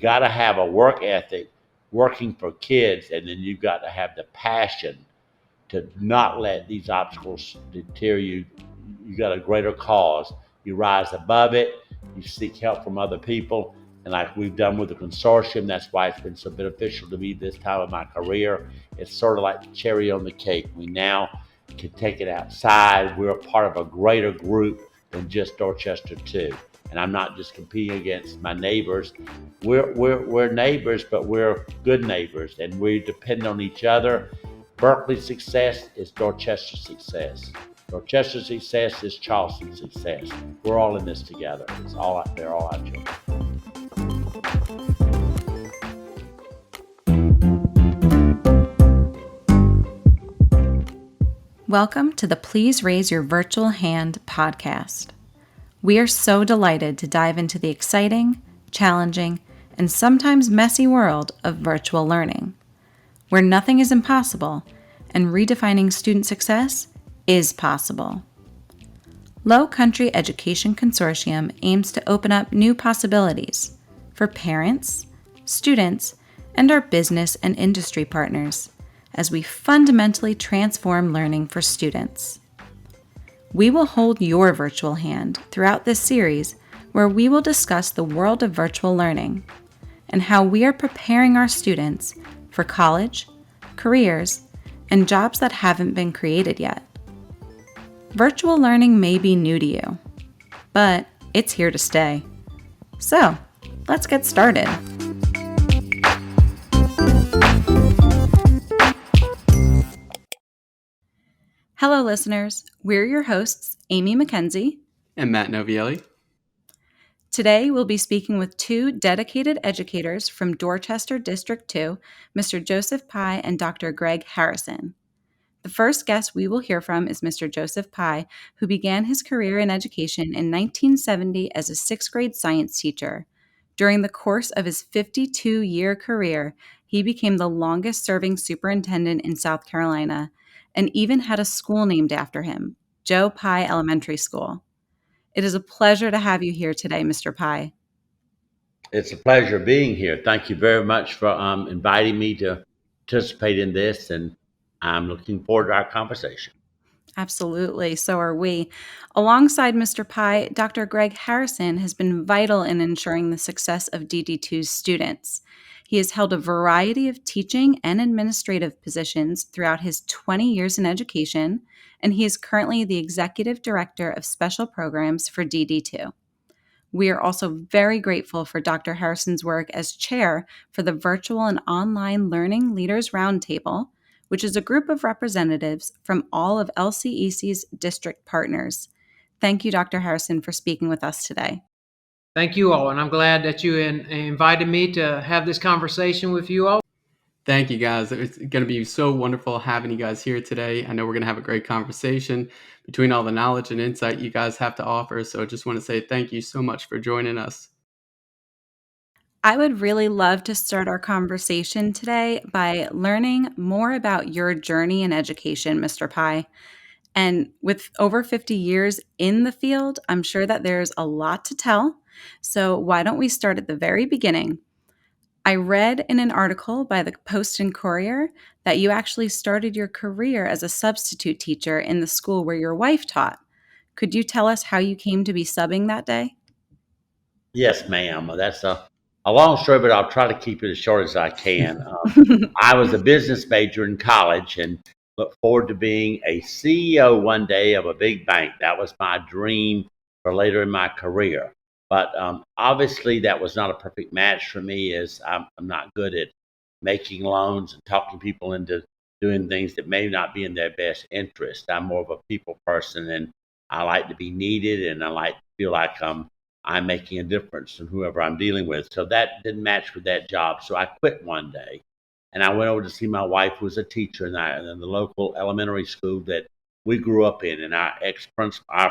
got to have a work ethic working for kids, and then you've got to have the passion to not let these obstacles deter you. You got a greater cause. You rise above it. You seek help from other people. And like we've done with the consortium, that's why it's been so beneficial to me this time of my career. It's sort of like the cherry on the cake. We now can take it outside. We're a part of a greater group than just Dorchester 2. And I'm not just competing against my neighbors. We're neighbors, but we're good neighbors, and we depend on each other. Berkeley's success is Dorchester's success. Dorchester's success is Charleston's success. We're all in this together. They're all our children. Welcome to the Please Raise Your Virtual Hand podcast. We are so delighted to dive into the exciting, challenging, and sometimes messy world of virtual learning, where nothing is impossible and redefining student success is possible. Low Country Education Consortium aims to open up new possibilities for parents, students, and our business and industry partners as we fundamentally transform learning for students. We will hold your virtual hand throughout this series, where we will discuss the world of virtual learning and how we are preparing our students for college, careers, and jobs that haven't been created yet. Virtual learning may be new to you, but it's here to stay. So, let's get started. Hello, listeners. We're your hosts, Amy McKenzie and Matt Novielli. Today, we'll be speaking with two dedicated educators from Dorchester District 2, Mr. Joseph Pye and Dr. Greg Harrison. The first guest we will hear from is Mr. Joseph Pye, who began his career in education in 1970 as a sixth grade science teacher. During the course of his 52-year career, he became the longest-serving superintendent in South Carolina and even had a school named after him, Joe Pye Elementary School. It is a pleasure to have you here today, Mr. Pye. It's a pleasure being here. Thank you very much for inviting me to participate in this, and I'm looking forward to our conversation. Absolutely. So are we. Alongside Mr. Pye, Dr. Greg Harrison has been vital in ensuring the success of DD2's students. He has held a variety of teaching and administrative positions throughout his 20 years in education, and he is currently the Executive Director of Special Programs for DD2. We are also very grateful for Dr. Harrison's work as chair for the Virtual and Online Learning Leaders Roundtable, which is a group of representatives from all of LCEC's district partners. Thank you, Dr. Harrison, for speaking with us today. Thank you all, and I'm glad that you invited me to have this conversation with you all. Thank you, guys. It's going to be so wonderful having you guys here today. I know we're going to have a great conversation between all the knowledge and insight you guys have to offer, so I just want to say thank you so much for joining us. I would really love to start our conversation today by learning more about your journey in education, Mr. Pye. And with over 50 years in the field, I'm sure that there's a lot to tell. So why don't we start at the very beginning? I read in an article by the Post and Courier that you actually started your career as a substitute teacher in the school where your wife taught. Could you tell us how you came to be subbing that day? Yes, ma'am. That's a long story, but I'll try to keep it as short as I can. I was a business major in college and looked forward to being a CEO one day of a big bank. That was my dream for later in my career. But obviously, that was not a perfect match for me, as I'm not good at making loans and talking people into doing things that may not be in their best interest. I'm more of a people person, and I like to be needed, and I like to feel like I'm making a difference in whoever I'm dealing with. So that didn't match with that job. So I quit one day, and I went over to see my wife, who was a teacher in the local elementary school that we grew up in, and our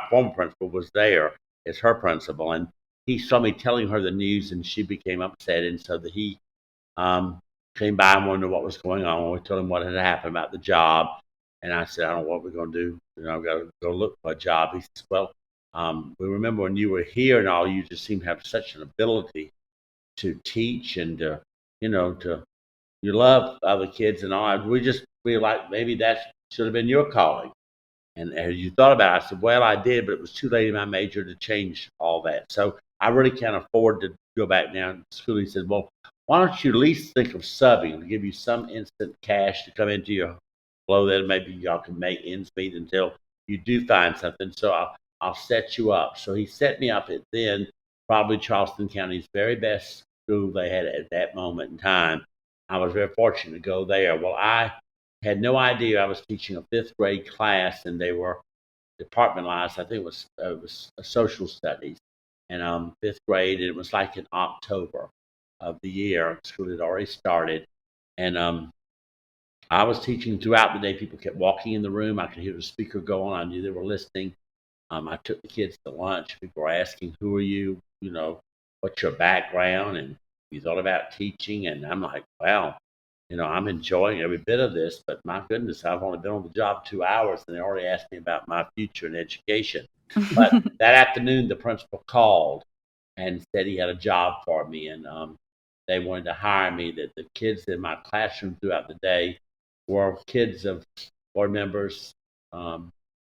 former principal was there as her principal, and he saw me telling her the news, and she became upset, and so that he came by and wondered what was going on. We told him what had happened about the job, and I said, I don't know what we're going to do. I've got to go look for a job. He says, well, we remember when you were here and all, you just seem to have such an ability to teach and to you love other kids and all. We just feel like maybe that should have been your calling. And as you thought about it, I said, well, I did, but it was too late in my major to change all that. So I really can't afford to go back now to school. He said, well, why don't you at least think of subbing to give you some instant cash to come into your flow that maybe y'all can make ends meet until you do find something. So I'll set you up. So he set me up at then probably Charleston County's very best school they had at that moment in time. I was very fortunate to go there. Well, I had no idea I was teaching a fifth grade class, and they were departmentalized. I think it was a social studies, and fifth grade, and it was like in October of the year. School had already started, and I was teaching throughout the day. People kept walking in the room. I could hear the speaker go on. I knew they were listening. I took the kids to lunch. People were asking, "Who are you? What's your background?" And you thought about teaching, and I'm like, "Wow, I'm enjoying every bit of this." But my goodness, I've only been on the job 2 hours, and they already asked me about my future in education. But that afternoon, the principal called and said he had a job for me, and they wanted to hire me. That the kids in my classroom throughout the day were kids of board members,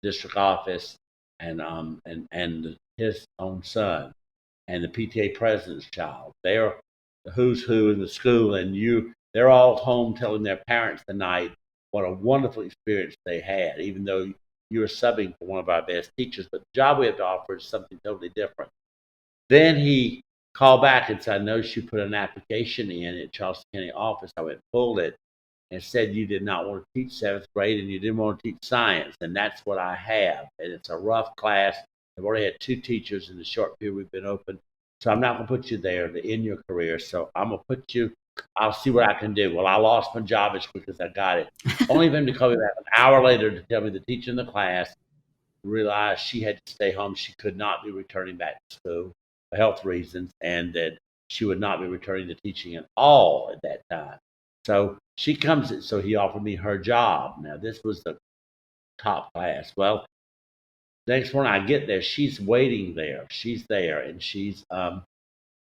district office, and his own son, and the PTA president's child. They're the who's who in the school, and they're all home telling their parents tonight what a wonderful experience they had, even though you were subbing for one of our best teachers. But the job we have to offer is something totally different. Then he called back and said, I noticed you put an application in at Charleston County office. I went, pulled it, and said you did not want to teach seventh grade and you didn't want to teach science. And that's what I have. And it's a rough class. I've already had 2 teachers in the short period we've been open. So I'm not going to put you there to end your career. So I'm going to put you, I'll see what I can do. Well, I lost my job as quick as I got it. Only for him to call me back an hour later to tell me the teacher in the class realized she had to stay home. She could not be returning back to school for health reasons, and that she would not be returning to teaching at all at that time. So she comes, so he offered me her job. Now, this was the top class. Well, next morning I get there, she's waiting there. She's there, and she's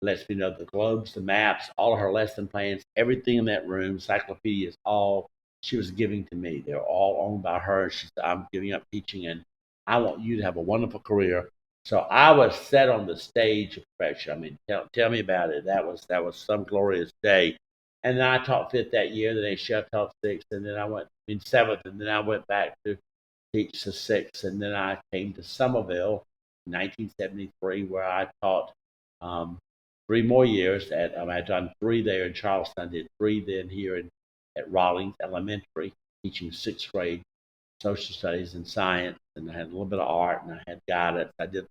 lets me know the globes, the maps, all of her lesson plans, everything in that room, encyclopedias, all she was giving to me. They're all owned by her. She said, I'm giving up teaching, and I want you to have a wonderful career. So I was set on the stage of perfection. I mean, tell me about it. That was some glorious day. And then I taught fifth that year. Then I taught sixth, and then I went in seventh, and then I went back to teach the sixth, and then I came to Somerville in 1973, where I taught 3 more years. I'd done 3 there in Charleston. I did 3 then here at Rawlings Elementary, teaching sixth grade social studies and science, and I had a little bit of art, and I had guidance. I did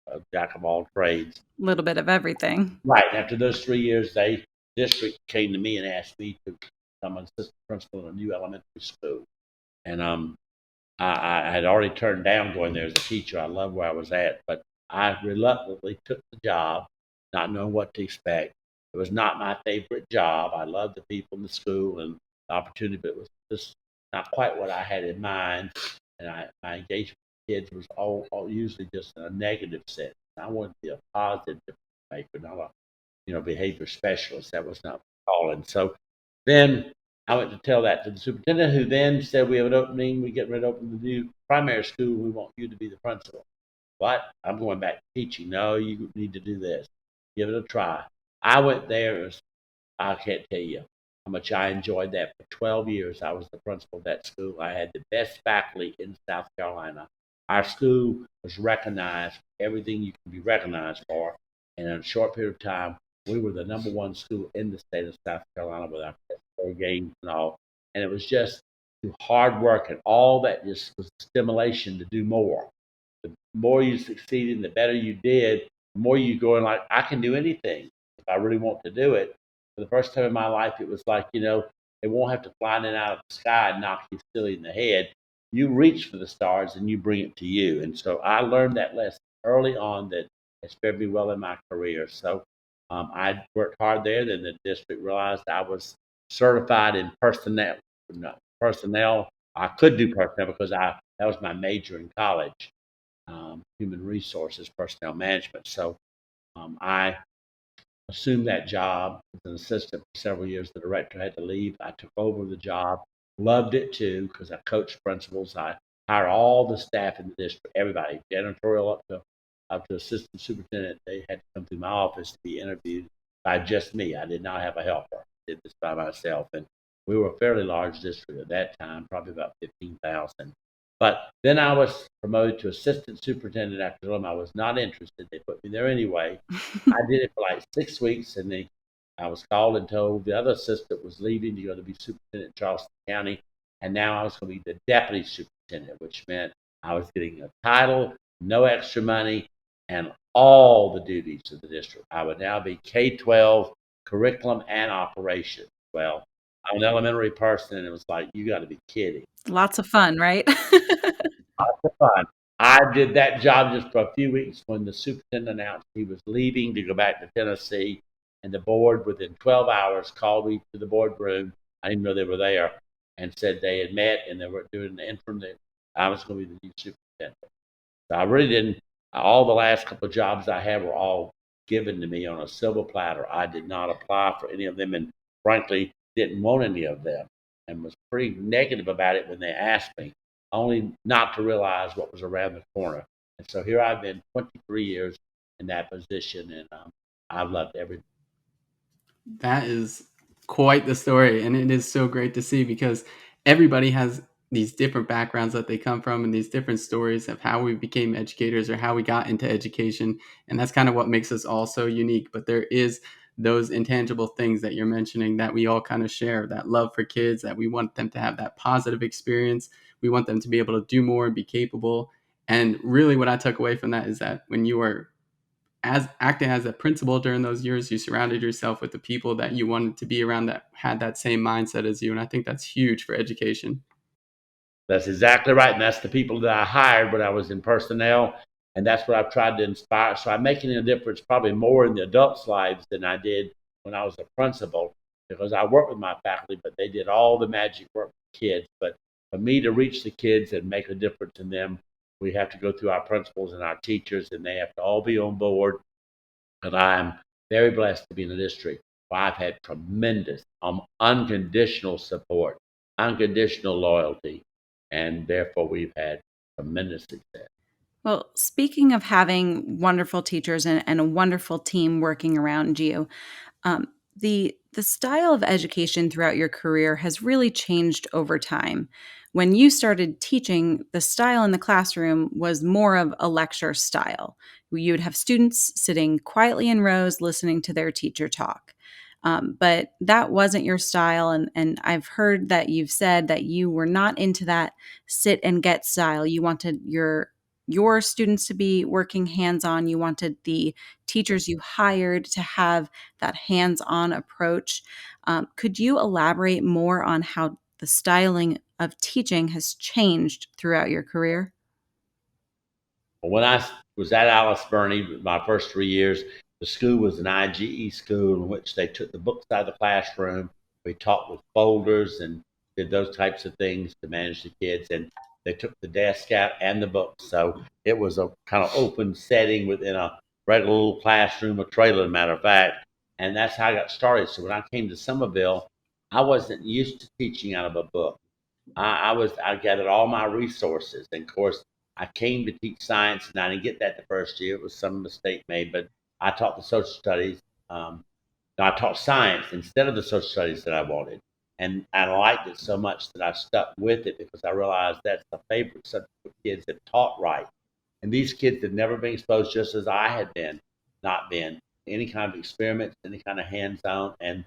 a jack of all trades. A little bit of everything. Right. And after those 3 years, they district came to me and asked me to become an assistant principal in a new elementary school. And I had already turned down going there as a teacher. I loved where I was at, but I reluctantly took the job, not knowing what to expect. It was not my favorite job. I loved the people in the school and the opportunity, but it was just not quite what I had in mind. And my engagement with kids was all usually just a negative sense. I wanted to be a positive maker, not a behavior specialist. That was not my calling. So then I went to tell that to the superintendent, who then said, we have an opening. We get ready to open the new primary school. We want you to be the principal. What? I'm going back to teaching. No, you need to do this. Give it a try. I went there. I can't tell you how much I enjoyed that. For 12 years, I was the principal of that school. I had the best faculty in South Carolina. Our school was recognized for everything you can be recognized for. And in a short period of time, we were the number 1 school in the state of South Carolina with our games and all. And it was just through hard work, and all that just was stimulation to do more. The more you succeeded and the better you did, the more you go in like, I can do anything if I really want to do it. For the first time in my life, it was like, it won't have to fly in and out of the sky and knock you silly in the head. You reach for the stars and you bring it to you. And so I learned that lesson early on that has fared me well in my career. So I worked hard there. Then the district realized I was certified in personnel. I could do personnel because that was my major in college, human resources, personnel management. So I assumed that job as an assistant for several years. The director had to leave. I took over the job, loved it too, because I coached principals. I hired all the staff in the district, everybody, janitorial up to assistant superintendent. They had to come through my office to be interviewed by just me. I did not have a helper. I did this by myself. And we were a fairly large district at that time, probably about 15,000. But then I was promoted to assistant superintendent after them. I was not interested. They put me there anyway. I did it for like 6 weeks, and then I was called and told the other assistant was leaving to go to be superintendent in Charleston County, and now I was going to be the deputy superintendent, which meant I was getting a title, no extra money, and all the duties of the district. I would now be K-12 curriculum and operations. Well, I'm an elementary person, and it was like, you got to be kidding. Lots of fun, right? Lots of fun. I did that job just for a few weeks when the superintendent announced he was leaving to go back to Tennessee, and the board, within 12 hours, called me to the boardroom. I didn't know they were there, and said they had met and they were doing the interim that I was going to be the new superintendent. So I really didn't. All the last couple of jobs I had were all given to me on a silver platter. I did not apply for any of them, and frankly, didn't want any of them, and was pretty negative about it when they asked me, only not to realize what was around the corner. And so here I've been 23 years in that position, and I've loved every. That is quite the story, and it is so great to see because everybody has these different backgrounds that they come from and these different stories of how we became educators or how we got into education, and that's kind of what makes us all so unique. But there is those intangible things that you're mentioning that we all kind of share, that love for kids, that we want them to have that positive experience. We want them to be able to do more and be capable. And really what I took away from that is that when you were as acting as a principal during those years, you surrounded yourself with the people that you wanted to be around that had that same mindset as you. And I think that's huge for education. That's exactly right, and that's the people that I hired when I was in personnel, and that's what I've tried to inspire. So I'm making a difference probably more in the adults' lives than I did when I was a principal, because I work with my faculty, but they did all the magic work with kids. But for me to reach the kids and make a difference in them, we have to go through our principals and our teachers, and they have to all be on board. And I'm very blessed to be in a district where I've had tremendous, unconditional support, unconditional loyalty, and therefore we've had tremendous success. Well, speaking of having wonderful teachers and a wonderful team working around you, the style of education throughout your career has really changed over time. When you started teaching, the style in the classroom was more of a lecture style. You would have students sitting quietly in rows listening to their teacher talk. But that wasn't your style. And I've heard that you've said that you were not into that sit and get style. You wanted your students to be working hands-on. You wanted the teachers you hired to have that hands-on approach. Could you elaborate more on how the styling of teaching has changed throughout your career? When I was at Alice Burney, my first 3 years, the school was an IGE school in which they took the books out of the classroom. We taught with folders and did those types of things to manage the kids. And they took the desk out and the books. So it was a kind of open setting within a regular little classroom, a trailer, matter of fact. And that's how I got started. So when I came to Somerville, I wasn't used to teaching out of a book. I gathered all my resources, and of course I came to teach science, and I didn't get that the first year. It was some mistake made, but I taught the social studies. No, I taught science instead of the social studies that I wanted, and I liked it so much that I stuck with it because I realized that's the favorite subject for kids that taught right. And these kids had never been exposed, just as I had been, not been any kind of experiments, any kind of hands-on, and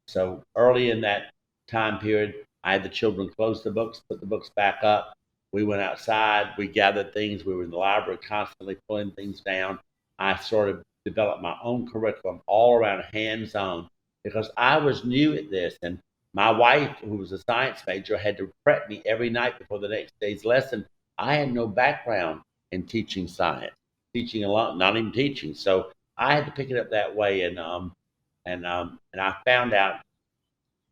so early in that time period, I had the children close the books, put the books back up. We went outside, we gathered things, we were in the library constantly pulling things down. I sort of developed my own curriculum all around hands on because I was new at this. And my wife, who was a science major, had to prep me every night before the next day's lesson. I had no background in teaching science, teaching a lot, not even teaching. So I had to pick it up that way. And I found out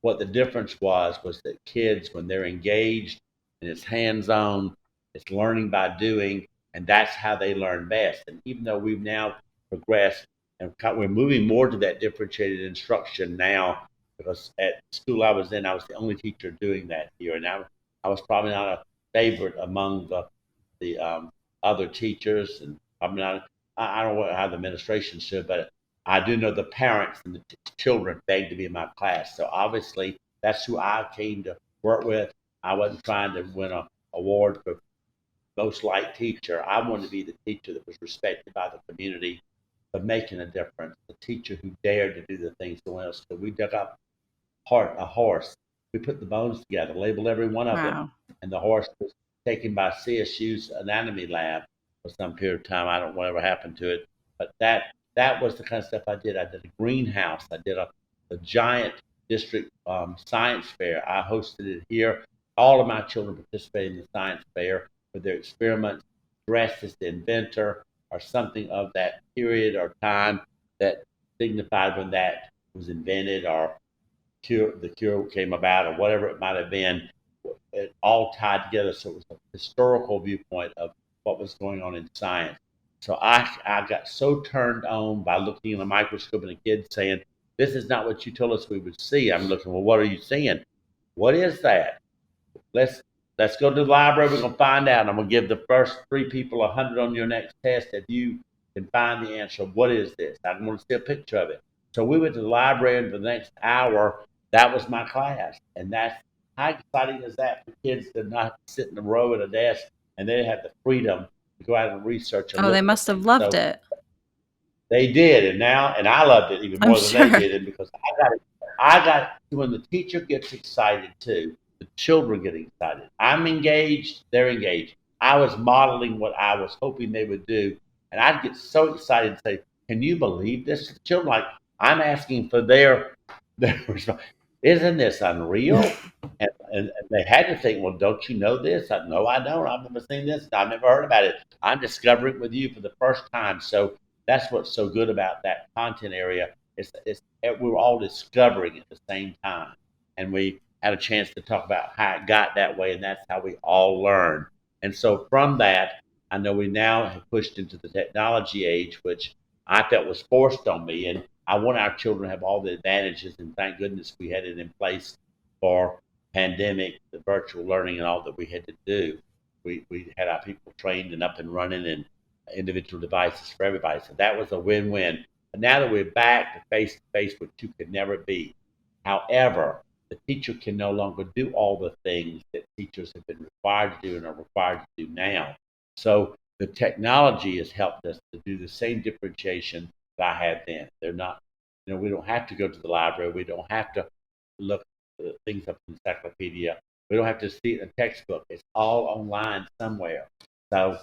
what the difference was that kids, when they're engaged and it's hands-on, it's learning by doing, and that's how they learn best. And even though we've now progressed And we're moving more to that differentiated instruction now because at the school I was in, I was the only teacher doing that here. And I was probably not a favorite among the other teachers. And I'm not, I don't know how the administration should, but I do know the parents and the children begged to be in my class. So obviously, that's who I came to work with. I wasn't trying to win an award for most liked teacher. I wanted to be the teacher that was respected by the community for making a difference, the teacher who dared to do the things no one else could. We dug up a horse. We put the bones together, labeled every one of them, Wow. and the horse was taken by CSU's anatomy lab for some period of time. I don't know whatever happened to it, but that was the kind of stuff I did. I did a greenhouse. I did a giant district science fair. I hosted it here. All of my children participated in the science fair with their experiments, dressed as the inventor or something of that period or time that signified when that was invented or the cure came about or whatever it might have been. It all tied together, so it was a historical viewpoint of what was going on in science. So I got so turned on by looking in a microscope and a kid saying, "This is not what you told us we would see." I'm looking, well, what are you seeing? What is that? Let's let's go to the library. We're gonna find out. I'm gonna give the first three people 100 on your next test if you can find the answer. What is this? I want to see a picture of it. So we went to the library, and for the next hour, that was my class, and that's how exciting is that for kids to not sit in a row at a desk and they have the freedom to go out and research and Oh, they look for must have things. loved So it. they did, and I loved it even I'm more than they sure. did, and because I got when the teacher gets excited too, the children get excited. I'm engaged, they're engaged. I was modeling what I was hoping they would do, and I'd get so excited and say, "Can you believe this?" The children like I'm asking for their response. Isn't this unreal? And they had to think, well, don't you know this? No, I don't. I've never seen this. I've never heard about it. I'm discovering it with you for the first time. So that's what's so good about that content area. We were all discovering at the same time, and we had a chance to talk about how it got that way, and that's how we all learn. And so from that, I know we now have pushed into the technology age, which I felt was forced on me, and I want our children to have all the advantages, and thank goodness we had it in place for pandemic, the virtual learning, and all that we had to do. We had our people trained and up and running, and individual devices for everybody. So that was a win-win. But now that we're back to face, which you could never be. However, the teacher can no longer do all the things that teachers have been required to do and are required to do now. So the technology has helped us to do the same differentiation that I had then. They're not, we don't have to go to the library. We don't have to look things up in the encyclopedia. We don't have to see it in a textbook. It's all online somewhere. So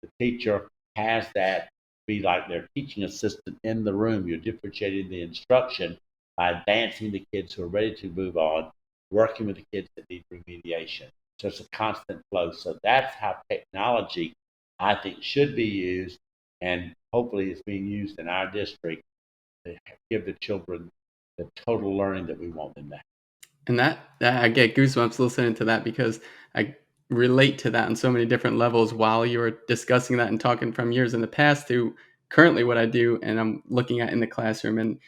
the teacher has that be like their teaching assistant in the room. You're differentiating the instruction by advancing the kids who are ready to move on, working with the kids that need remediation. So it's a constant flow. So that's how technology, I think, should be used, and hopefully it's being used in our district to give the children the total learning that we want them to have. And that I get goosebumps listening to that because I relate to that on so many different levels while you were discussing that and talking from years in the past to currently what I do and I'm looking at in the classroom. And,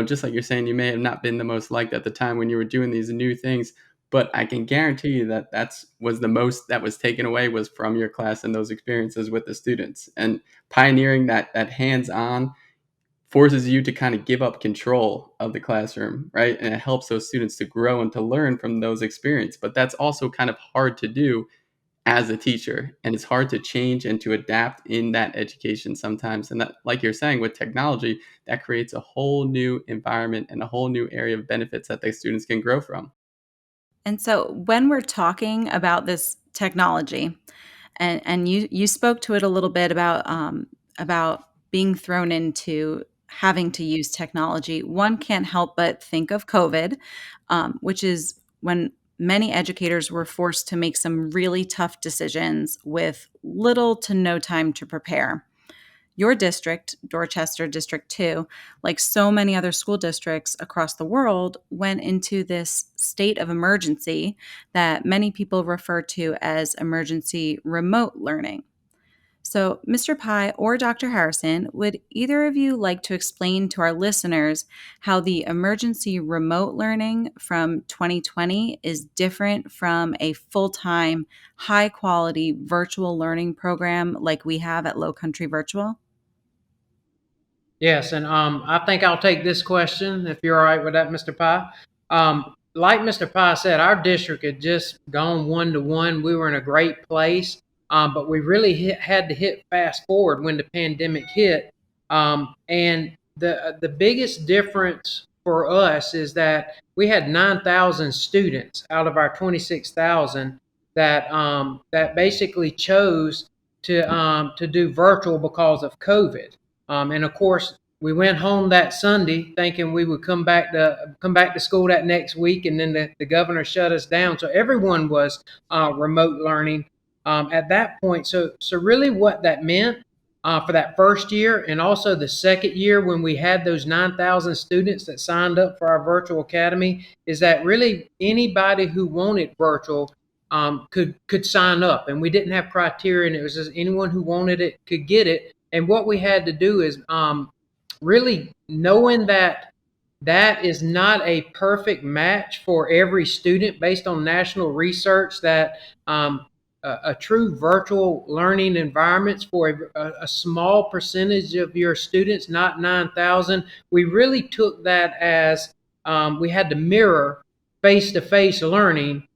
just like you're saying, you may have not been the most liked at the time when you were doing these new things, but I can guarantee you that was the most that was taken away was from your class and those experiences with the students and pioneering that hands-on forces you to kind of give up control of the classroom, right? And it helps those students to grow and to learn from those experiences. But that's also kind of hard to do as a teacher. And it's hard to change and to adapt in that education sometimes. And that, like you're saying, with technology, that creates a whole new environment and a whole new area of benefits that the students can grow from. And so when we're talking about this technology, and you spoke to it a little bit about being thrown into having to use technology, one can't help but think of COVID, which is when many educators were forced to make some really tough decisions with little to no time to prepare. Your district, Dorchester District 2, like so many other school districts across the world, went into this state of emergency that many people refer to as emergency remote learning. So, Mr. Pye or Dr. Harrison, would either of you like to explain to our listeners how the emergency remote learning from 2020 is different from a full-time, high-quality virtual learning program like we have at Low Country Virtual? Yes, and I think I'll take this question if you're all right with that, Mr. Pye. Like Mr. Pye said, our district had just gone 1-to-1. We were in a great place, but we really had to hit fast forward when the pandemic hit. And the biggest difference for us is that we had 9,000 students out of our 26,000 that basically chose to do virtual because of COVID. And of course, we went home that Sunday thinking we would come back to school that next week, and then the governor shut us down. So everyone was remote learning at that point. So really, what that meant for that first year, and also the second year when we had those 9,000 students that signed up for our virtual academy, is that really anybody who wanted virtual could sign up, and we didn't have criteria, and it was just anyone who wanted it could get it. And what we had to do is really knowing that that is not a perfect match for every student based on national research, that a true virtual learning environments for a small percentage of your students, not 9,000. We really took that as we had to mirror face-to-face learning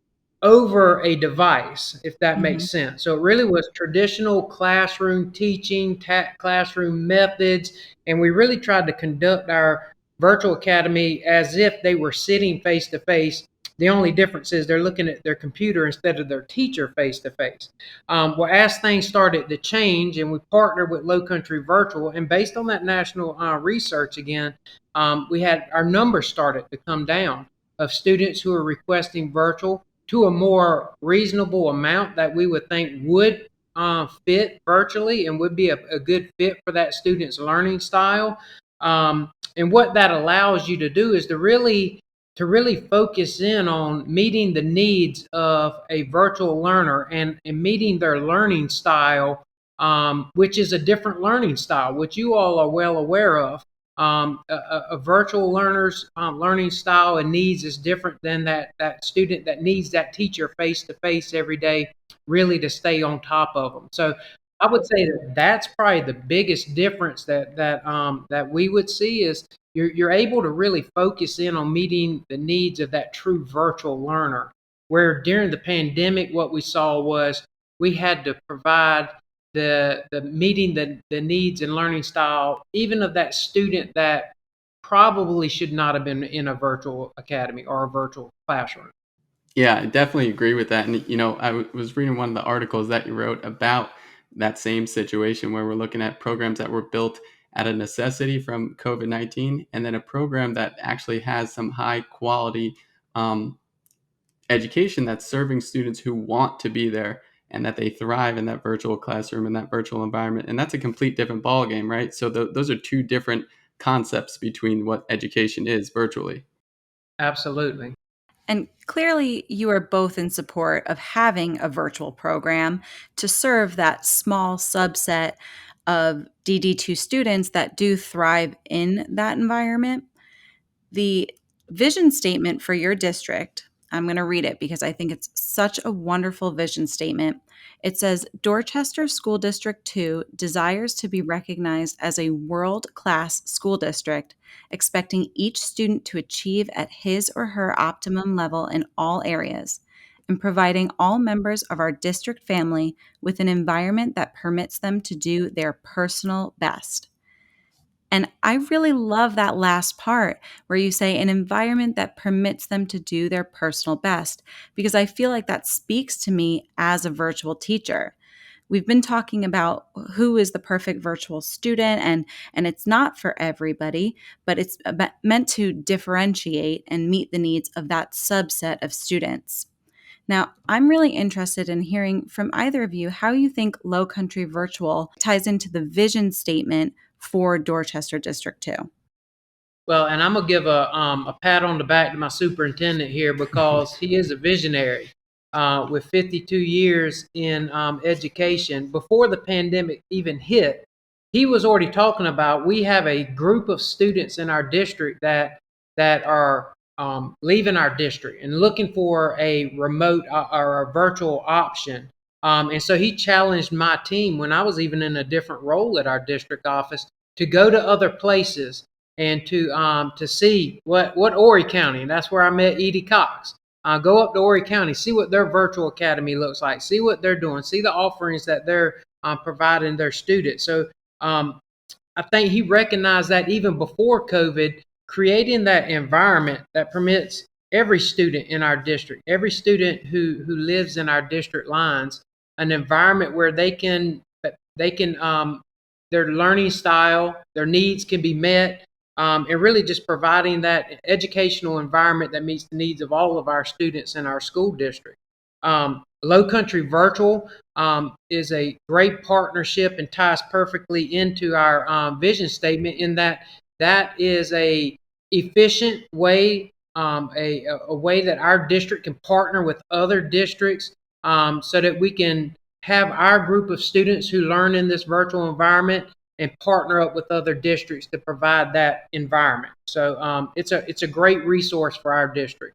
over a device, if that makes sense. So it really was traditional classroom teaching, classroom methods, and we really tried to conduct our virtual academy as if they were sitting face to face. The only difference is they're looking at their computer instead of their teacher face to face. Well, as things started to change, and we partnered with Low Country Virtual, and based on that national research again, we had our numbers started to come down of students who are requesting virtual to a more reasonable amount that we would think would fit virtually and would be a good fit for that student's learning style. And what that allows you to do is to really focus in on meeting the needs of a virtual learner, and meeting their learning style, which is a different learning style, which you all are well aware of. A virtual learner's learning style and needs is different than that student that needs that teacher face to face every day, really to stay on top of them. So I would say that that's probably the biggest difference that we would see is you're able to really focus in on meeting the needs of that true virtual learner. Where during the pandemic, what we saw was we had to provide the meeting the needs and learning style, even of that student that probably should not have been in a virtual academy or a virtual classroom. Yeah, I definitely agree with that. And, I was reading one of the articles that you wrote about that same situation where we're looking at programs that were built out of necessity from COVID-19, and then a program that actually has some high quality education that's serving students who want to be there and that they thrive in that virtual classroom and that virtual environment. And that's a complete different ballgame, right? So those are two different concepts between what education is virtually. Absolutely. And clearly, you are both in support of having a virtual program to serve that small subset of DD2 students that do thrive in that environment. The vision statement for your district, I'm going to read it because I think it's such a wonderful vision statement. It says, Dorchester School District 2 desires to be recognized as a world-class school district, expecting each student to achieve at his or her optimum level in all areas, and providing all members of our district family with an environment that permits them to do their personal best. And I really love that last part where you say an environment that permits them to do their personal best, because I feel like that speaks to me as a virtual teacher. We've been talking about who is the perfect virtual student, and it's not for everybody, but it's meant to differentiate and meet the needs of that subset of students. Now, I'm really interested in hearing from either of you how you think Low Country Virtual ties into the vision statement for Dorchester District 2. Well, and I'm gonna give a pat on the back to my superintendent here because he is a visionary. with 52 years in education, before the pandemic even hit, he was already talking about we have a group of students in our district that are leaving our district and looking for a remote or a virtual option. And so he challenged my team when I was even in a different role at our district office to go to other places and to see what Horry County, and that's where I met Edie Cox. Go up to Horry County, see what their virtual academy looks like, see what they're doing, see the offerings that they're providing their students. So um, I think he recognized that even before COVID, creating that environment that permits every student in our district, every student who lives in our district lines, an environment where they can their learning style, their needs can be met, and really just providing that educational environment that meets the needs of all of our students in our school district. Low Country Virtual is a great partnership and ties perfectly into our vision statement in that that is a efficient way, a way that our district can partner with other districts so that we can have our group of students who learn in this virtual environment and partner up with other districts to provide that environment. So it's a great resource for our district.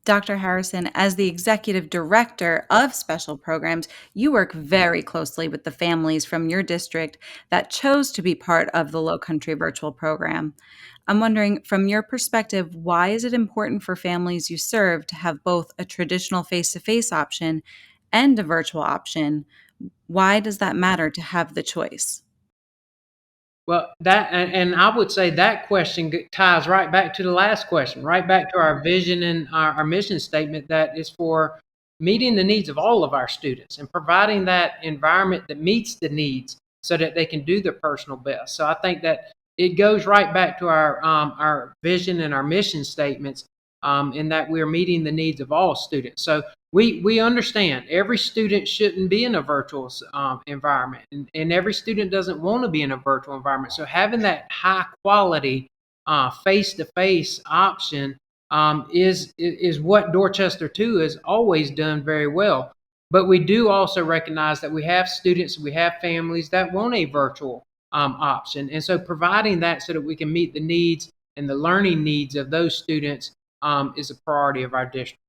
Dr. Harrison, as the executive director of special programs, you work very closely with the families from your district that chose to be part of the Low Country Virtual Program. I'm wondering, from your perspective, why is it important for families you serve to have both a traditional face to face option and a virtual option? Why does that matter to have the choice? Well, and I would say that question ties right back to the last question, right back to our vision and our mission statement that is for meeting the needs of all of our students and providing that environment that meets the needs so that they can do their personal best. So I think that it goes right back to our vision and our mission statements in that we're meeting the needs of all students. So we understand every student shouldn't be in a virtual environment, and every student doesn't want to be in a virtual environment. So having that high quality face to face option is what Dorchester 2 has always done very well. But we do also recognize that we have students, we have families that want a virtual option, and so providing that so that we can meet the needs and the learning needs of those students is a priority of our district.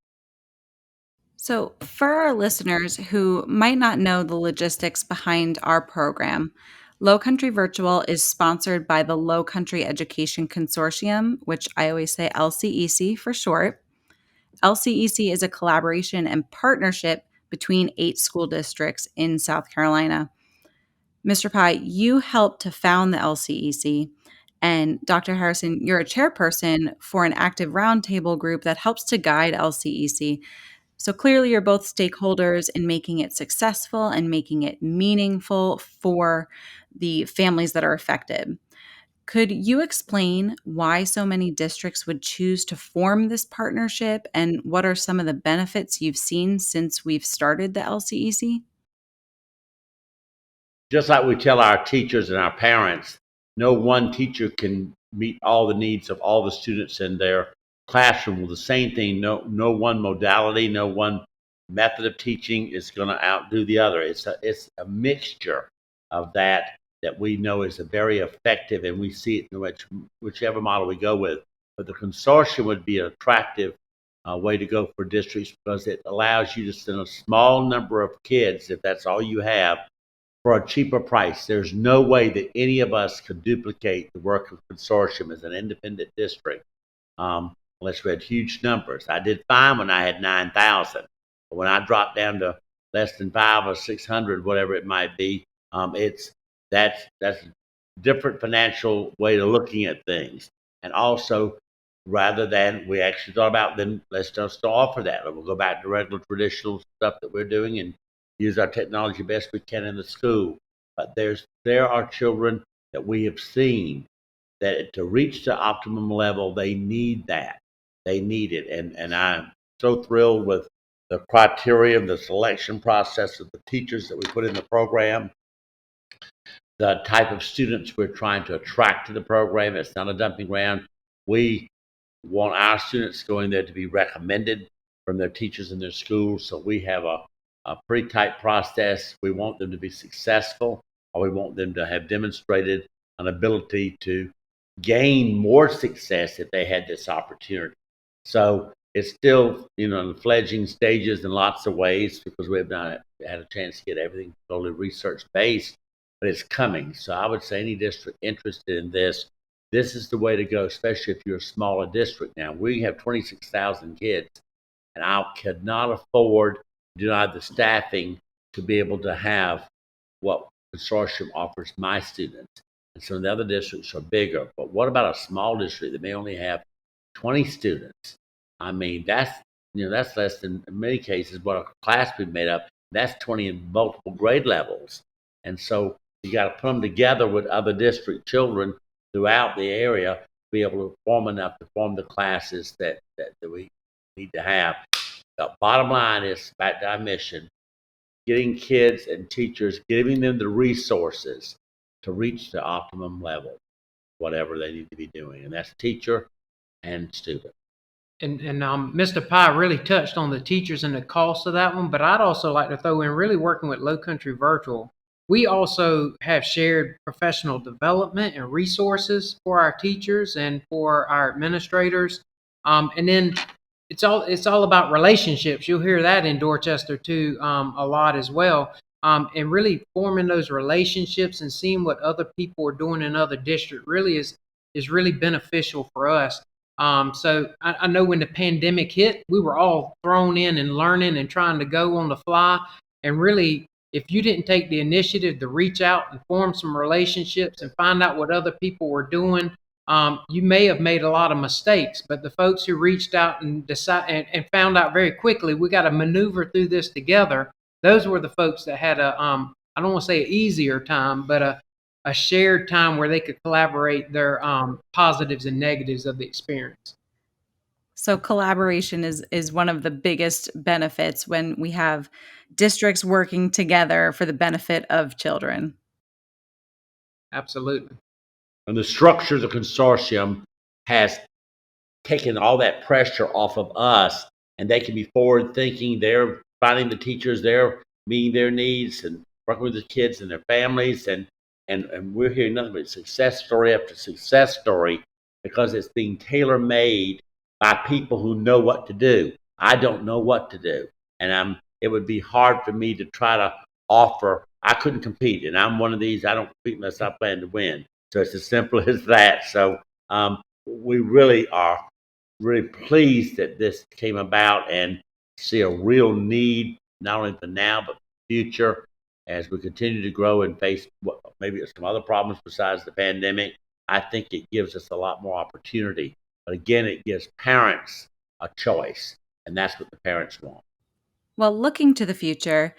So, for our listeners who might not know the logistics behind our program, Low Country Virtual is sponsored by the Low Country Education Consortium, which I always say LCEC for short. LCEC is a collaboration and partnership between 8 school districts in South Carolina. Mr. Pye, you helped to found the LCEC, and Dr. Harrison, you're a chairperson for an active roundtable group that helps to guide LCEC. So clearly, you're both stakeholders in making it successful and making it meaningful for the families that are affected. Could you explain why so many districts would choose to form this partnership and what are some of the benefits you've seen since we've started the LCEC? Just like we tell our teachers and our parents, no one teacher can meet all the needs of all the students in their classroom. Well, the same thing, no one modality, no one method of teaching is going to outdo the other. It's a mixture of that we know is a very effective, and we see it in whichever model we go with. But the consortium would be an attractive way to go for districts because it allows you to send a small number of kids, if that's all you have, for a cheaper price. There's no way that any of us could duplicate the work of consortium as an independent district unless we had huge numbers. I did fine when I had 9,000. But when I dropped down to less than 500 or 600, whatever it might be, it's that's a different financial way of looking at things. And also, rather than we actually thought about, then let's just offer that. We'll go back to regular traditional stuff that we're doing and use our technology best we can in the school. But there are children that we have seen that to reach the optimum level, they need that. They need it. And I'm so thrilled with the criteria, the selection process of the teachers that we put in the program, the type of students we're trying to attract to the program. It's not a dumping ground. We want our students going there to be recommended from their teachers in their schools. So we have a pretty tight process. We want them to be successful, or we want them to have demonstrated an ability to gain more success if they had this opportunity. So it's still, in the fledgling stages in lots of ways because we have not had a chance to get everything totally research based, but it's coming. So I would say any district interested in this is the way to go, especially if you're a smaller district. Now, we have 26,000 kids, and I could not afford to have the staffing to be able to have what consortium offers my students. And some of the other districts are bigger. But what about a small district that may only have 20 students? I mean, that's less than, in many cases, what a class would be made up. That's 20 in multiple grade levels. And so you got to put them together with other district children throughout the area to be able to form enough to form the classes that we need to have. The bottom line is, back to our mission, getting kids and teachers, giving them the resources to reach the optimum level, whatever they need to be doing. And that's teacher and student. And Mr. Pye really touched on the teachers and the cost of that one, but I'd also like to throw in really working with Low Country Virtual. We also have shared professional development and resources for our teachers and for our administrators. And then it's all about relationships. You'll hear that in Dorchester too a lot as well. And really forming those relationships and seeing what other people are doing in other districts really is really beneficial for us. So I know when the pandemic hit, we were all thrown in and learning and trying to go on the fly. And really, if you didn't take the initiative to reach out and form some relationships and find out what other people were doing, you may have made a lot of mistakes. But the folks who reached out and and found out very quickly, we got to maneuver through this together. Those were the folks that had I don't want to say an easier time, but a shared time where they could collaborate their positives and negatives of the experience. So collaboration is one of the biggest benefits when we have districts working together for the benefit of children. Absolutely. And the structure of the consortium has taken all that pressure off of us, and they can be forward thinking. They're finding the teachers, they're meeting their needs and working with the kids and their families, and we're hearing nothing but success story after success story because it's being tailor made by people who know what to do. I don't know what to do, and it would be hard for me to try to offer. I couldn't compete, and I'm one of these. I don't compete unless I plan to win. So it's as simple as that. So we really are really pleased that this came about and see a real need, not only for now, but the future as we continue to grow and face what maybe some other problems besides the pandemic. I think it gives us a lot more opportunity. But again, it gives parents a choice, and that's what the parents want. Well, looking to the future,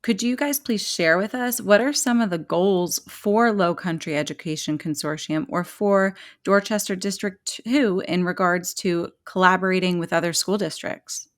could you guys please share with us what are some of the goals for Low Country Education Consortium or for Dorchester District 2 in regards to collaborating with other school districts?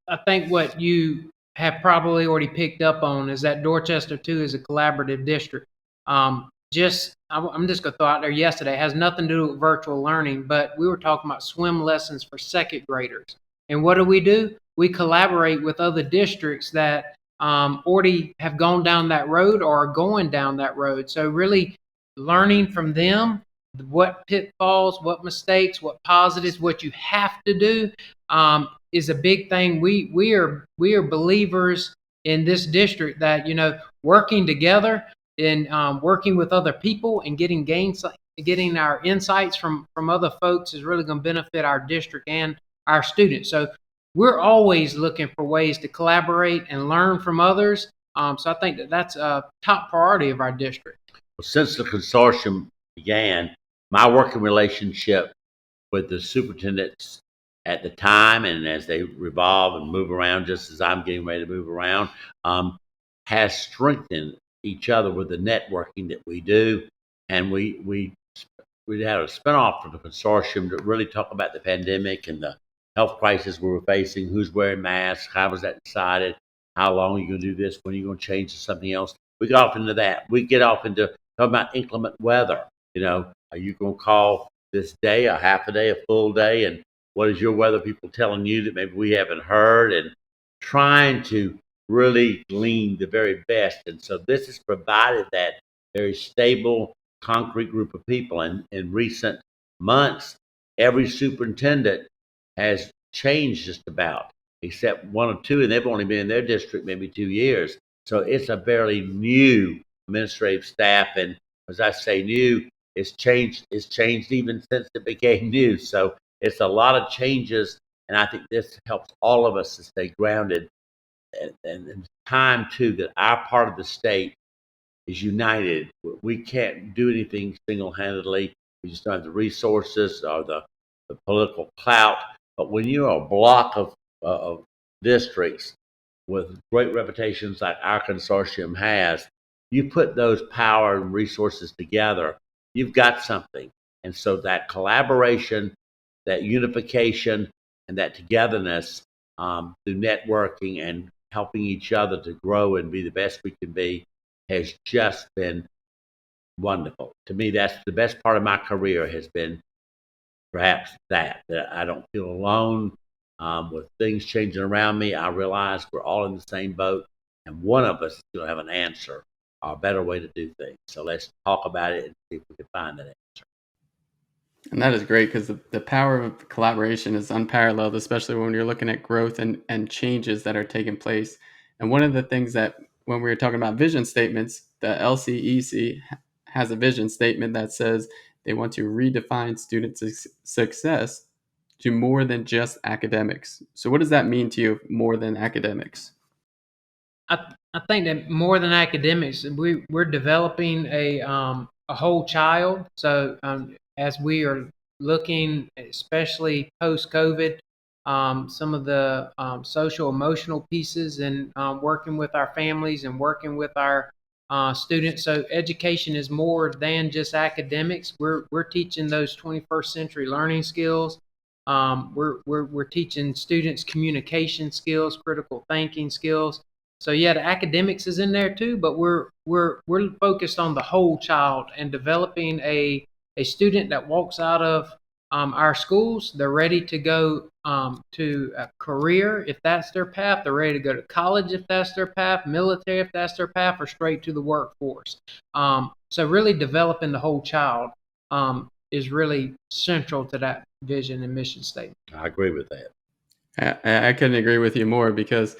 I think what you have probably already picked up on is that Dorchester 2 is a collaborative district. I'm just going to throw out there yesterday, it has nothing to do with virtual learning, but we were talking about swim lessons for second graders. And what do? We collaborate with other districts that already have gone down that road or are going down that road. So really learning from them, what pitfalls, what mistakes, what positives, what you have to do is a big thing. We are believers in this district that working together and working with other people and getting our insights from other folks is really going to benefit our district and our students. So we're always looking for ways to collaborate and learn from others. So I think that's a top priority of our district. Well, since the consortium began, my working relationship with the superintendents at the time and as they revolve and move around, just as I'm getting ready to move around, has strengthened each other with the networking that we do. And we had a spinoff from the consortium to really talk about the pandemic and the health crisis we were facing, who's wearing masks, how was that decided, how long are you going to do this, when are you going to change to something else. We get off into that. We get off into talking about inclement weather. Are you going to call this day a half a day, a full day? And what is your weather people telling you that maybe we haven't heard, and trying to really glean the very best. And so this has provided that very stable, concrete group of people. And in recent months, every superintendent has changed just about, except one or two, and they've only been in their district maybe 2 years. So it's a fairly new administrative staff, and as I say, new. It's changed. It's changed even since it became new. So it's a lot of changes, and I think this helps all of us to stay grounded. And it's time too that our part of the state is united. We can't do anything single-handedly. We just don't have the resources or the political clout. But when you're a block of districts with great reputations like our consortium has, you put those power and resources together, you've got something. And so that collaboration, that unification, and that togetherness through networking and helping each other to grow and be the best we can be has just been wonderful. To me, that's the best part of my career, has been perhaps that I don't feel alone. With things changing around me, I realize we're all in the same boat, and one of us is going to have an answer or a better way to do things. So let's talk about it and see if we can find that answer. And that is great, because the power of collaboration is unparalleled, especially when you're looking at growth and changes that are taking place. And one of the things that, when we were talking about vision statements, the LCEC has a vision statement that says they want to redefine student success to more than just academics. So what does that mean to you, more than academics? I think that more than academics, we're developing a whole child. So as we are looking, especially post COVID, some of the social emotional pieces, and working with our families and working with our students. So education is more than just academics. We're teaching those 21st century learning skills. We're teaching students communication skills, critical thinking skills. So yeah, the academics is in there too, but we're focused on the whole child and developing a student that walks out of our schools. They're ready to go to a career if that's their path. They're ready to go to college if that's their path, military if that's their path, or straight to the workforce. So really developing the whole child is really central to that vision and mission statement. I agree with that. I couldn't agree with you more, because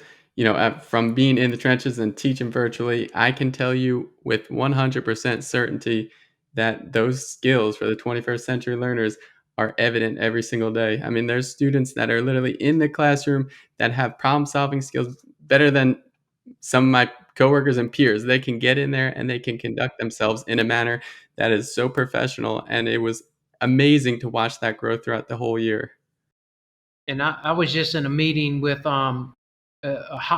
from being in the trenches and teaching virtually, I can tell you with 100% certainty that those skills for the 21st century learners are evident every single day. I mean, there's students that are literally in the classroom that have problem solving skills better than some of my coworkers and peers. They can get in there and they can conduct themselves in a manner that is so professional. And it was amazing to watch that grow throughout the whole year. And I was just in a meeting with a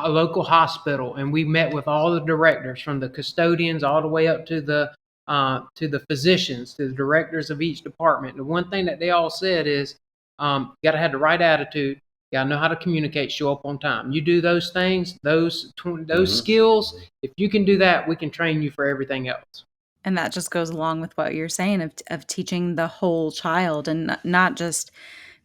local hospital, and we met with all the directors, from the custodians all the way up to the physicians, to the directors of each department. The one thing that they all said is, you got to have the right attitude. You got to know how to communicate, show up on time. You do those things, those skills. If you can do that, we can train you for everything else. And that just goes along with what you're saying of teaching the whole child, and not just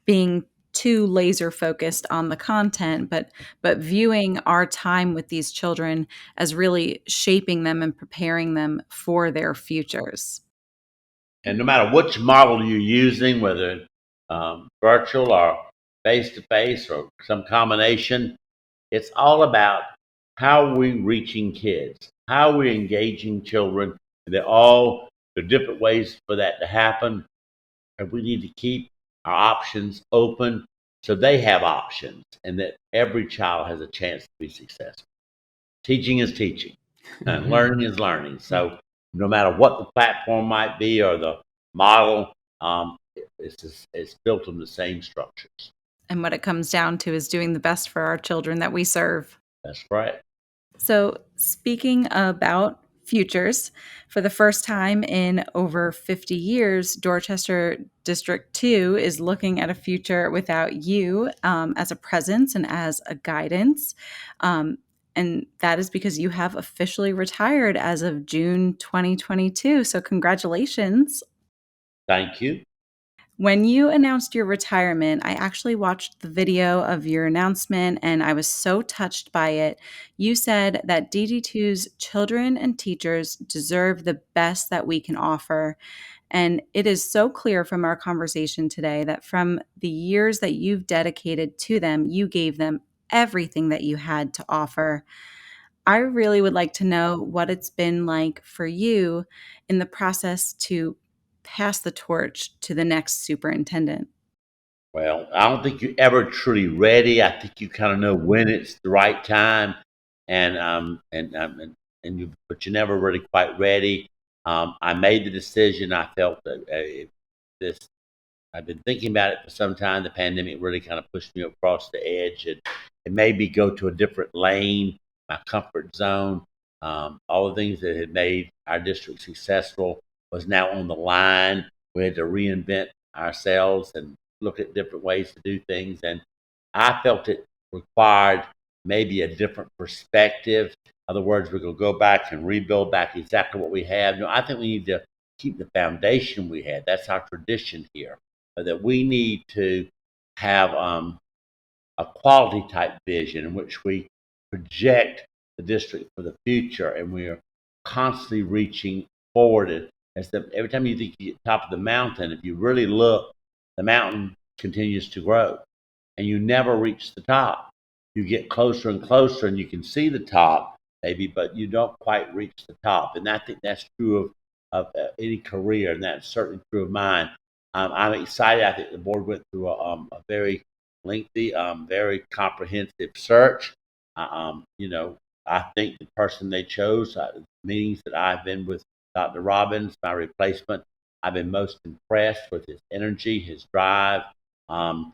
being too laser focused on the content, but viewing our time with these children as really shaping them and preparing them for their futures. And no matter which model you're using, whether virtual or face to face or some combination, it's all about how are we reaching kids, how are we engaging children. And there are different ways for that to happen. And we need to keep our options open so they have options, and that every child has a chance to be successful. Teaching is teaching, and learning is learning. So no matter what the platform might be or the model, it's built on the same structures. And what it comes down to is doing the best for our children that we serve. That's right. So, speaking about futures, for the first time in over 50 years, Dorchester District 2 is looking at a future without you as a presence and as a guidance. And that is because you have officially retired as of June 2022. So, congratulations. Thank you. When you announced your retirement, I actually watched the video of your announcement and I was so touched by it. You said that DD2's children and teachers deserve the best that we can offer. And it is so clear from our conversation today that from the years that you've dedicated to them, you gave them everything that you had to offer. I really would like to know what it's been like for you in the process to pass the torch to the next superintendent. Well, I don't think you're ever truly ready. I think you kind of know when it's the right time, and you, but you're never really quite ready. I made the decision. I felt that this. I've been thinking about it for some time. The pandemic really kind of pushed me across the edge and made me go to a different lane, my comfort zone. All the things that had made our district successful was now on the line. We had to reinvent ourselves and look at different ways to do things. And I felt it required maybe a different perspective. In other words, we're going to go back and rebuild back exactly what we have. No, I think we need to keep the foundation we had. That's our tradition here. That we need to have a quality type vision in which we project the district for the future, and we are constantly reaching forward. Every time you think you get top of the mountain, if you really look, the mountain continues to grow, and you never reach the top. You get closer and closer, and you can see the top, maybe, but you don't quite reach the top. And I think that's true of any career, and that's certainly true of mine. I'm excited. I think the board went through a very lengthy, very comprehensive search. You know, I think the person they chose, meetings that I've been with Dr. Robbins, my replacement, I've been most impressed with his energy, his drive, and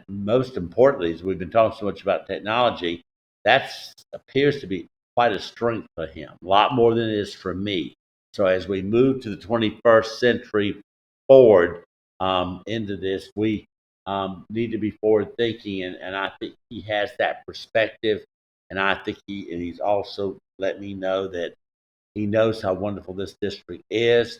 most importantly, as we've been talking so much about technology, that appears to be quite a strength for him, a lot more than it is for me. So as we move to the 21st century forward into this, we need to be forward thinking, and I think he has that perspective, and I think he's also let me know that he knows how wonderful this district is,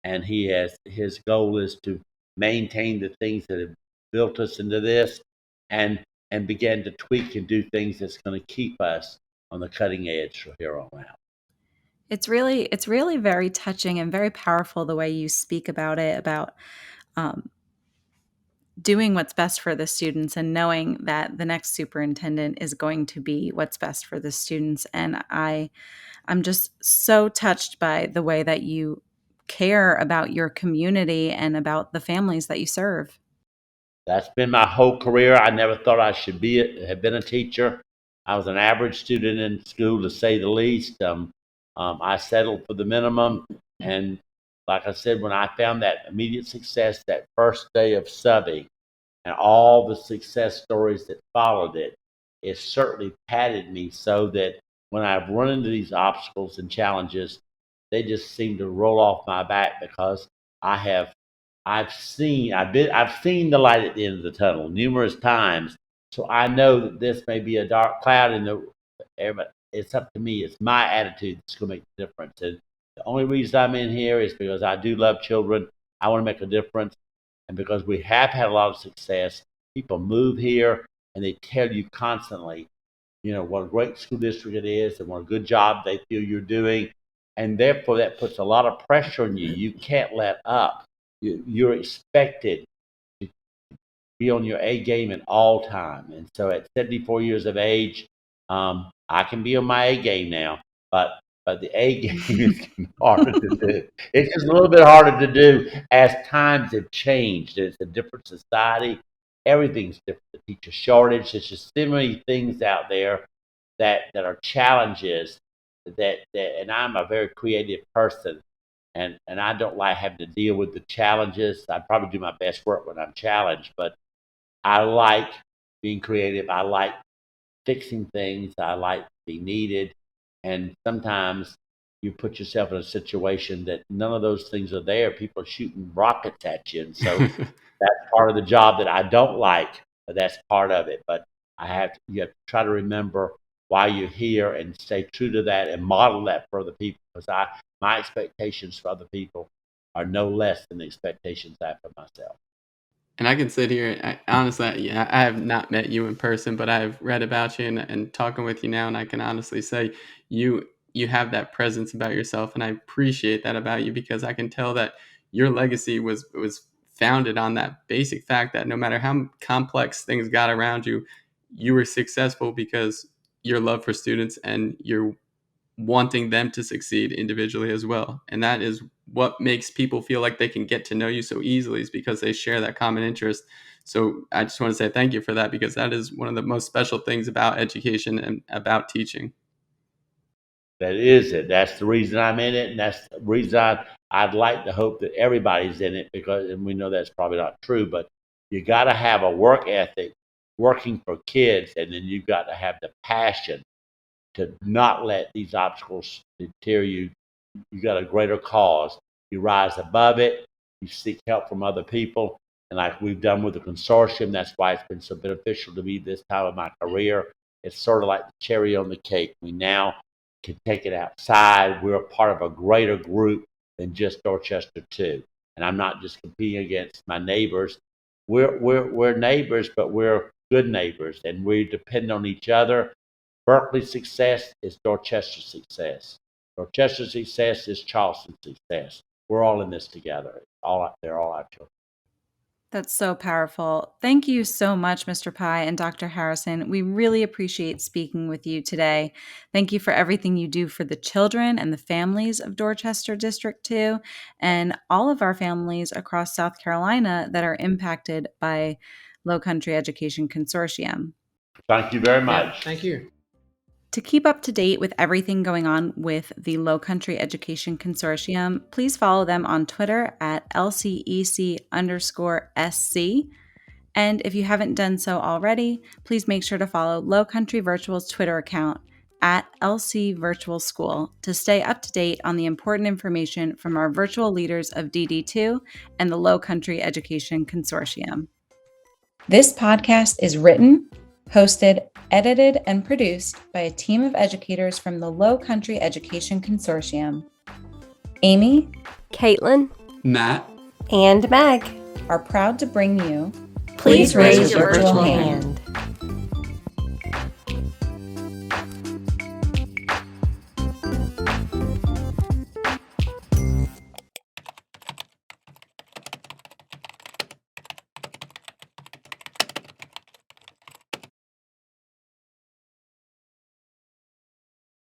and his goal is to maintain the things that have built us into this, and begin to tweak and do things that's going to keep us on the cutting edge from here on out. It's really very touching and very powerful the way you speak about it, about um, doing what's best for the students and knowing that the next superintendent is going to be what's best for the students. And I'm just so touched by the way that you care about your community and about the families that you serve. That's been my whole career. I never thought I should have been a teacher. I was an average student in school, to say the least. I settled for the minimum, and like I said, when I found that immediate success that first day of subbing, and all the success stories that followed it, it certainly patted me so that when I've run into these obstacles and challenges, they just seem to roll off my back because I have I've seen the light at the end of the tunnel numerous times. So I know that this may be a dark cloud in the air, but it's up to me. It's my attitude that's going to make the difference. And the only reason I'm in here is because I do love children. I want to make a difference, and because we have had a lot of success, people move here and they tell you constantly, what a great school district it is and what a good job they feel you're doing. And therefore, that puts a lot of pressure on you. You can't let up. You're expected to be on your A game at all time. And so at 74 years of age, I can be on my A game now, but the A game is harder to do. It's just a little bit harder to do as times have changed. It's a different society. Everything's different. The teacher shortage. There's just so many things out there that are challenges and I'm a very creative person, and I don't like having to deal with the challenges. I probably do my best work when I'm challenged, but I like being creative. I like fixing things. I like to be needed. And sometimes you put yourself in a situation that none of those things are there. People are shooting rockets at you. And so that's part of the job that I don't like, but that's part of it. But you have to try to remember why you're here and stay true to that and model that for other people. Because my expectations for other people are no less than the expectations I have for myself. And I can sit here, honestly, I have not met you in person, but I've read about you and talking with you now, and I can honestly say you have that presence about yourself, and I appreciate that about you, because I can tell that your legacy was founded on that basic fact that no matter how complex things got around you, you were successful because your love for students and your wanting them to succeed individually as well. And that is what makes people feel like they can get to know you so easily, is because they share that common interest. So I just want to say thank you for that, because that is one of the most special things about education and about teaching. That is it. That's the reason I'm in it, and that's the reason I'd like to hope that everybody's in it, because, and we know that's probably not true, but you got to have a work ethic working for kids, and then you've got to have the passion to not let these obstacles deter you. You got a greater cause. You rise above it. You seek help from other people. And like we've done with the consortium, that's why it's been so beneficial to me this time of my career. It's sort of like the cherry on the cake. We now can take it outside. We're a part of a greater group than just Dorchester 2. And I'm not just competing against my neighbors. We're neighbors, but we're good neighbors, and we depend on each other. Berkeley's success is Dorchester's success. Dorchester's success is Charleston's success. We're all in this together. They're all our children. That's so powerful. Thank you so much, Mr. Pye and Dr. Harrison. We really appreciate speaking with you today. Thank you for everything you do for the children and the families of Dorchester District 2 and all of our families across South Carolina that are impacted by Low Country Education Consortium. Thank you very Yeah, much. thank you. To keep up to date with everything going on with the Low Country Education Consortium, please follow them on Twitter at LCEC_SC. And if you haven't done so already, please make sure to follow Low Country Virtual's Twitter account at LC Virtual School to stay up to date on the important information from our virtual leaders of DD2 and the Low Country Education Consortium. This podcast is written, hosted, edited, and produced by a team of educators from the Low Country Education Consortium. Amy, Caitlin, Matt, and Meg are proud to bring you Please raise your virtual hand.